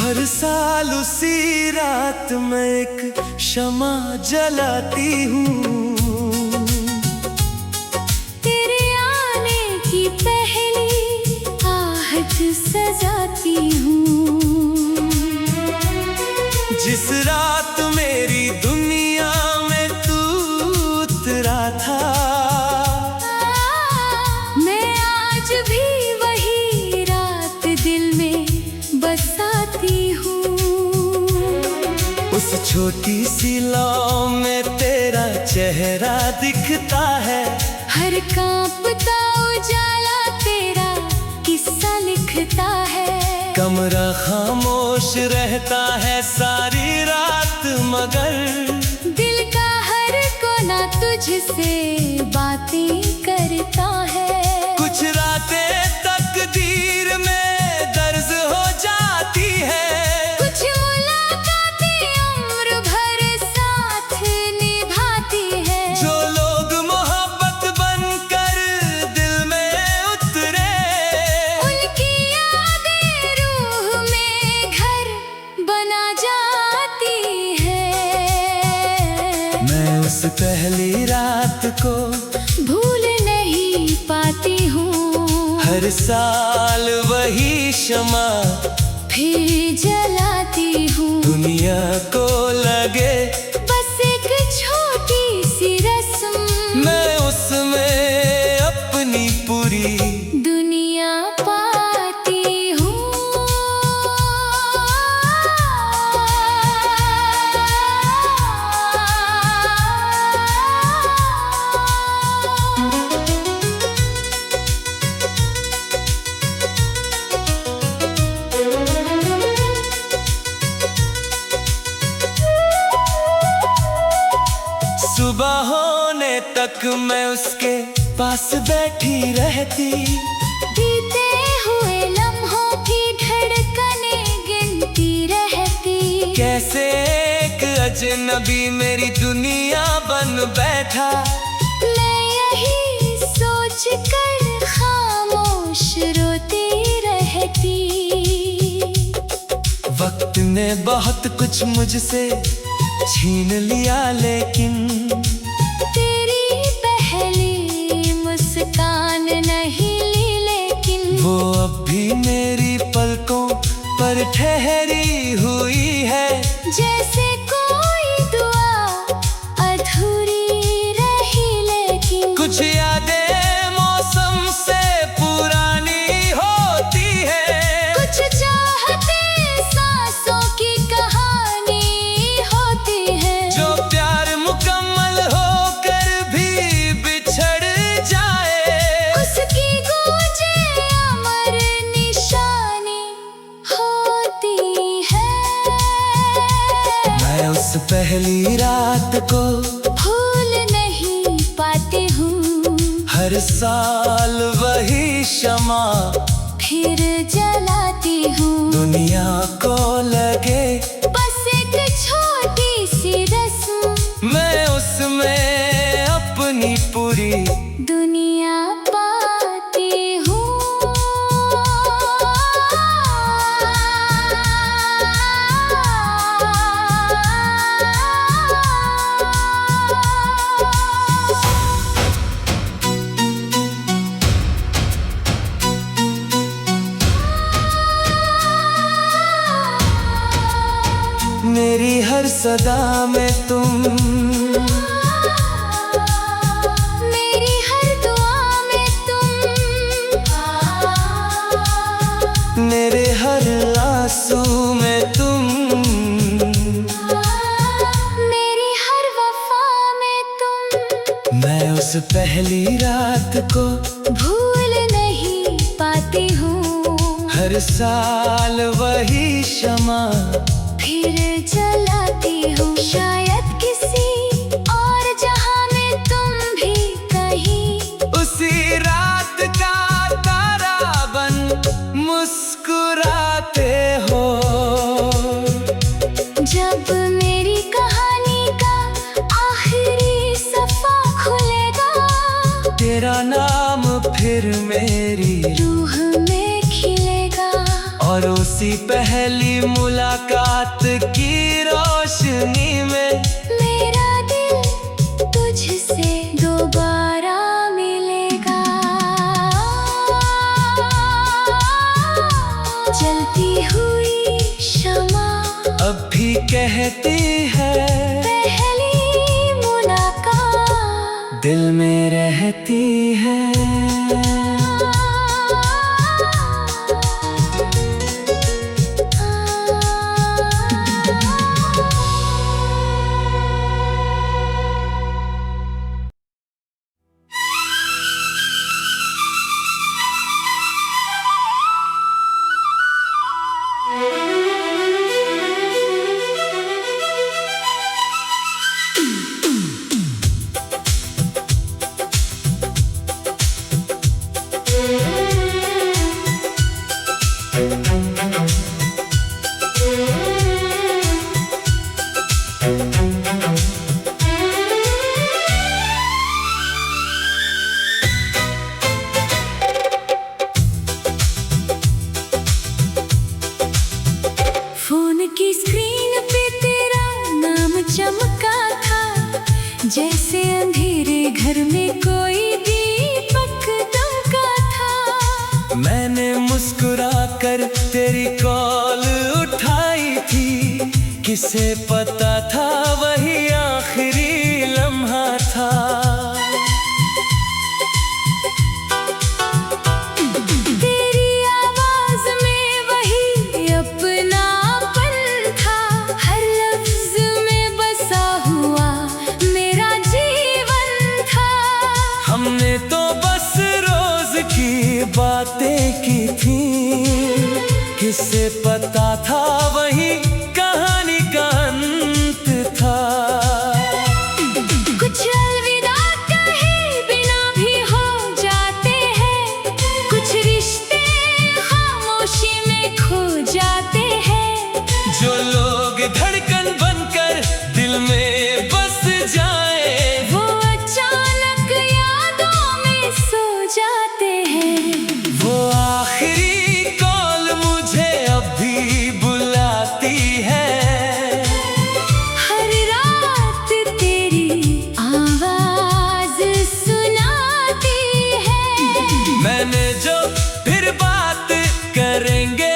हर साल उसी रात मैं एक शमा जलाती हूँ, तेरे आने की पहली आहट सजाती हूँ। जिस रात मेरी दुनिया में तू उतरा था, मैं आज भी वही रात दिल में बसाती हूँ। उस छोटी सी लौ में तेरा चेहरा दिखता है, हर कांपता उजाला तेरा किस्सा लिखता है। कमरा खामोश रहता है सारी रात, मगर दिल का हर कोना तुझसे बातें करता है। कुछ रातें तकदीर में दर्ज हो जाती है, कुछ मुलाकातें उम्र भर साथ निभाती है। जो लोग मोहब्बत बनकर दिल में उतरे, उनकी यादें रूह में घर बना जाती है। मैं उस पहली रात को भूल नहीं पाती हूँ, हर साल वही शमा फिर जलाती हूँ। दुनिया को लगे बस एक छोटी सी रस्म, मैं उसमें अपनी पूरी दुनिया पाती हूँ। सुबह होने तक मैं उसके पास बैठी रहती, बीते हुए लम्हों की धड़कनें गिनती रहती। कैसे एक अजनबी मेरी दुनिया बन बैठा, मैं यही सोच कर खामोश रोती रहती। वक्त ने बहुत कुछ मुझसे छीन लिया, लेकिन तेरी पहली मुस्कान नहीं ली, लेकिन वो अब भी मेरी पलकों पर ठहरी हुई है। जैसे कोई दुआ अधूरी रही, लेकिन कुछ यादें मौसम से पुरानी होती है, कुछ चाहते सांसों की कहानी होती है। जो प्यार मुकम्मल होकर भी बिछड़ जाए, उसकी गूंजे अमर निशानी होती है। मैं उस पहली रात को भूल नहीं पाती हूँ, हर साल वही शमा फिर जलाती हूँ। दुनिया को लगे बस एक छोटी सी रस्म, मैं उसमें अपनी पूरी दुनिया पाती हूँ। मेरी हर सदा में तुम, मेरी हर दुआ में तुम, मेरे हर आंसू में तुम, मेरी हर वफा में तुम। मैं उस पहली रात को भूल नहीं पाती हूँ, हर साल वही शमा फिर जलाती हूँ। शायद किसी और जहां में तुम भी कहीं उसी रात का तारा बन मुस्कुराते हो। जब मेरी कहानी का आखिरी सफा खुलेगा, तेरा नाम फिर मेरी रूह में खिलेगा। और उसी पहली मुलाकात की रोशनी में मेरा दिल तुझसे दोबारा मिलेगा। जलती हुई शमा अब भी कहती है, पहली मुलाकात दिल में रहती है। फोन की स्क्रीन पे तेरा नाम चमका था, जैसे अंधेरे घर में कोई दीपक दमका था। मैंने मुस्कुरा कर तेरी कॉल उठाई थी, किसे पता था वही आखिरी लम्हा था। तेरी आवाज में वही अपनापन था, हर लफ्ज में बसा हुआ मेरा जीवन था। हमने तो बस रोज की बातें की थी, किसे पता था वही कहानी का अंत था। कुछ अलविदा कहे बिना भी हो जाते हैं, कुछ रिश्ते खामोशी में खो जाते हैं। जो लोग धड़कन बनकर दिल में बस जाए, वो अचानक यादों में सो जाते हैं। वो आखिरी कॉल मुझे अभी बुलाती है। हर रात तेरी आवाज सुनाती है। मैंने जो फिर बात करेंगे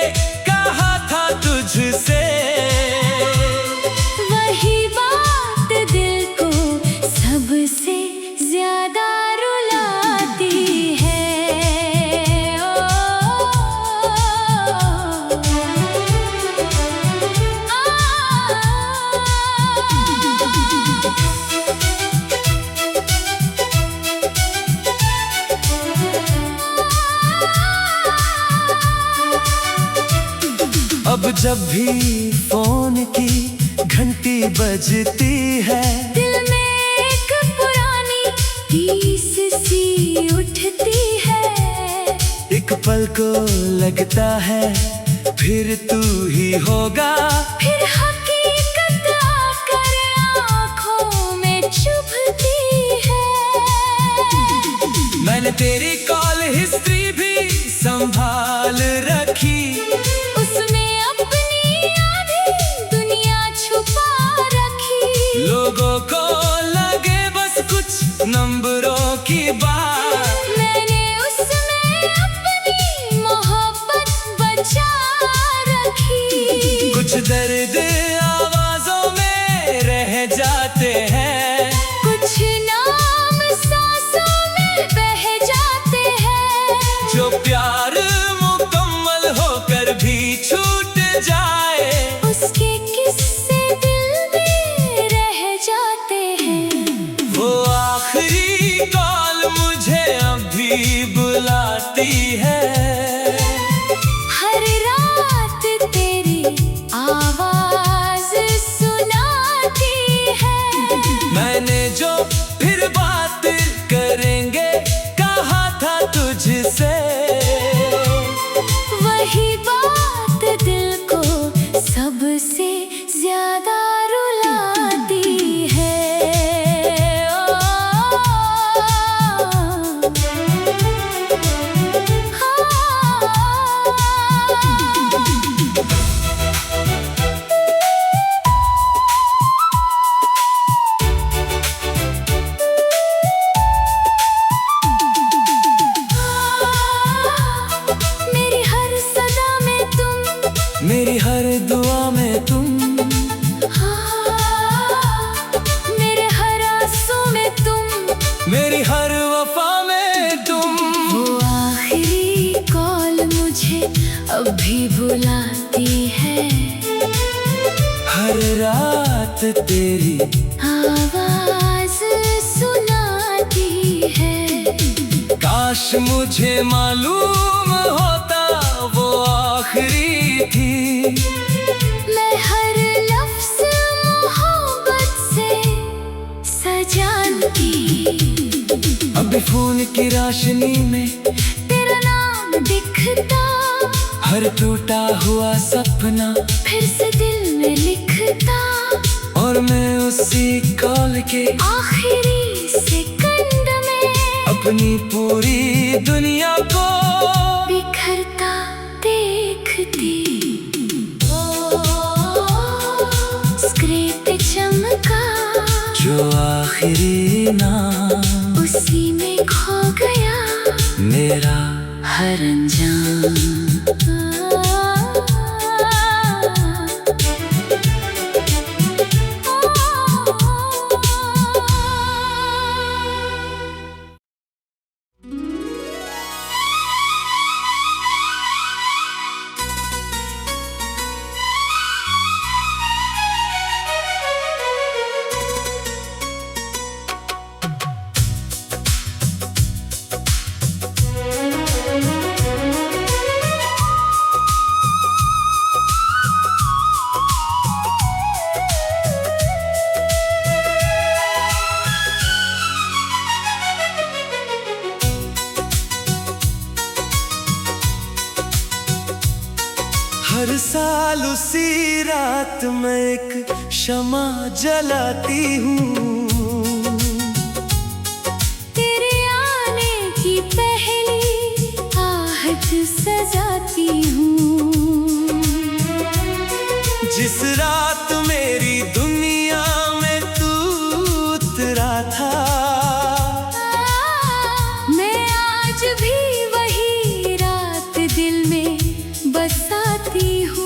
कहा था तुझसे, वही बात दिल को सबसे ज्यादा रुलाती है। ओ, अब जब भी फोन की घंटी बजती है, दिल में एक पुरानी टीस सी उठती है। एक पल को लगता है फिर तू ही होगा। फिर हकीकत आकर आँखों में चुभती है। मैंने तेरी कॉल हिस्ट्री भी संभाल रखी, उसमें अपनी आधी दुनिया छुपा रखी। लोगों को लगे बस कुछ नंबरों की बात, मैंने उसमें अपनी मोहब्बत बचा रखी। कुछ दर्द आवाजों में रह जाते हैं, कुछ नाम सांसों में बह जाते हैं। जो प्यार मुकम्मल होकर भी छूट जाए, उसके किस्से दिल में रह जाते हैं। वो आखिरी कॉल मुझे अभी बुलाती है। हर रात तेरी आवाज सुनाती है। मैंने जो फिर बात करेंगे कहा था तुझसे, वही बात दिल को सबसे ज्यादा रुलाती है। ओ, हाँ। रात तेरी आवाज सुनाती है। काश मुझे मालूम होता वो आखिरी थी। मैं हर लफ्ज मोहब्बत से सजाती। अभी फोन की रोशनी में तेरा नाम दिखता, हर टूटा हुआ सपना फिर से दिल में लिखता। और मैं उसी कॉल के आखिरी सेकंड में अपनी पूरी दुनिया को बिखरता देखती। स्क्रीन पे चमका जो आखिरी नाम, उसी में खो गया मेरा हर अंजाम। हर साल उसी रात मैं एक शमा जलाती हूँ। तेरे आने की पहली आहट सजाती हूँ। जिस रात मेरी दुनिया में तू उतरा था, मैं आज भी वही रात दिल में बसाती हूँ।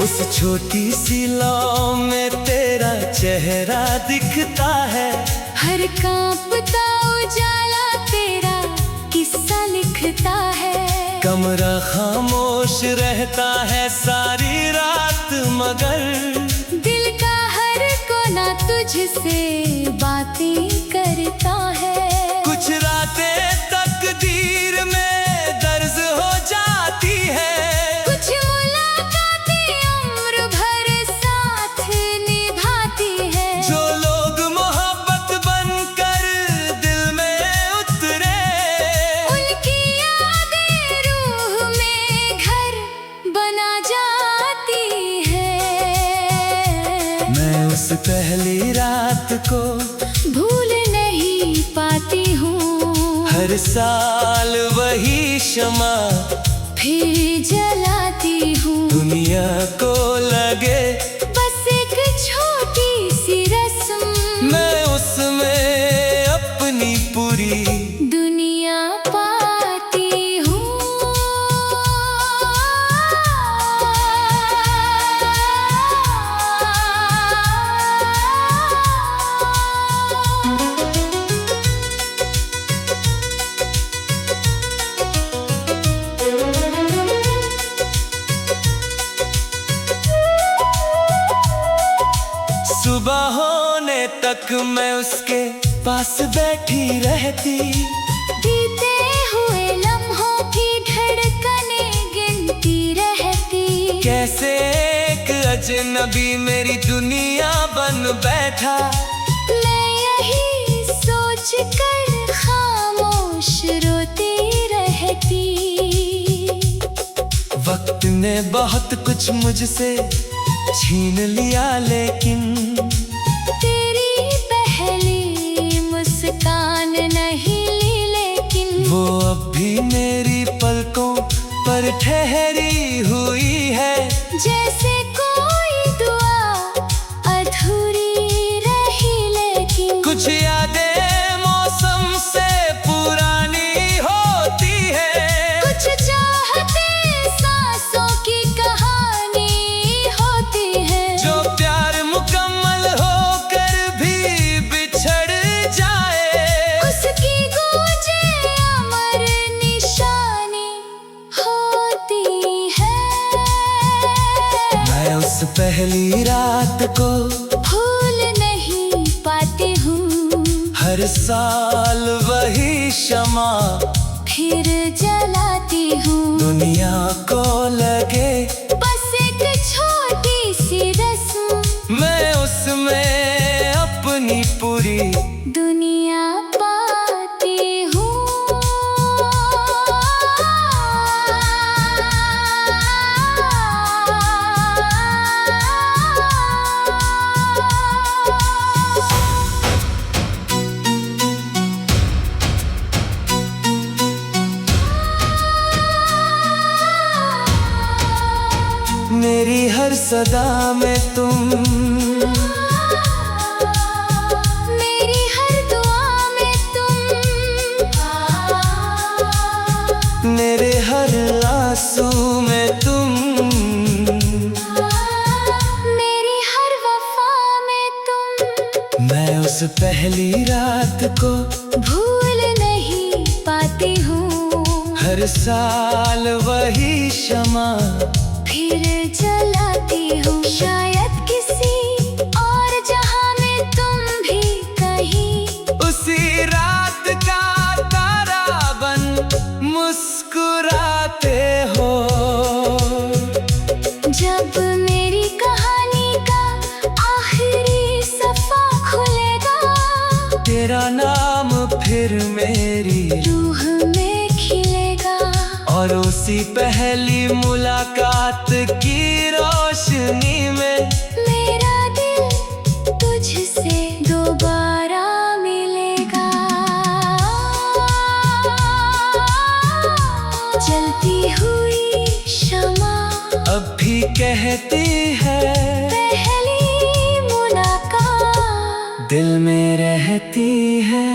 उस छोटी सी लौ में तेरा चेहरा दिखता है। हर कांपता उजाला तेरा किस्सा लिखता है। कमरा खामोश रहता है सारी रात, मगर दिल का हर कोना तुझसे बातें करता है। कुछ रातें तकदीर में दर्ज हो जाती है। कुछ मुलाकातें उम्र भर साथ निभाती है। जो लोग मोहब्बत बनकर दिल में उतरे, उनकी यादें रूह में घर बना जाती है। मैं उस पहली रात को भूल नहीं पाती हूँ। हर साल वही शमा फिर जलाती हूँ। दुनिया को लगे बस एक छोटी सी रस्म, मैं उसमें अपनी पूरी दुनिया पाती हूँ। सुबह होने तक मैं उसके पास बैठी रहती। बीते हुए लम्हों की धड़कनें गिनती रहती। कैसे एक अजनबी मेरी दुनिया बन बैठा। मैं यही सोच कर खामोश रोती रहती। वक्त ने बहुत कुछ मुझसे छीन लिया, लेकिन तेरी पहली मुस्कान नहीं ली, लेकिन वो अब भी मेरी पलकों पर ठहरी हुई है। जैसे कोई दुआ अधूरी रही, लेकिन कुछ यादें मौसम से पुरानी होती है। कुछ चाहते सांसों की कहानी होती है। जो प्यार मुकम्मल होकर भी बिछड़ जाए, उसकी गूंजे अमर निशानी होती है। पहली रात को भूल नहीं पाती हूँ। हर साल वही शमा फिर जलाती हूँ। दुनिया को लगे बस एक छोटी सी रस्म, मैं उसमें अपनी पूरी दुनिया पाती हूँ। मेरी हर सदा में तुम, मेरी हर दुआ में तुम, मेरे हर आंसू में तुम, मेरी हर वफा में तुम। मैं उस पहली रात को भूल नहीं पाती हूँ। हर साल वही शमा फिर जलाती हूँ। शायद किसी और जहां में तुम भी कहीं उसी रात का तारा बन मुस्कुराते हो। जब मेरी कहानी का आखिरी सफा खुलेगा, तेरा नाम फिर मेरी रूह में खिलेगा। और उसी पहली मुलाकात की रोशनी में मेरा दिल तुझसे दोबारा मिलेगा। जलती हुई शमा अब भी कहती है, पहली मुलाकात दिल में रहती है।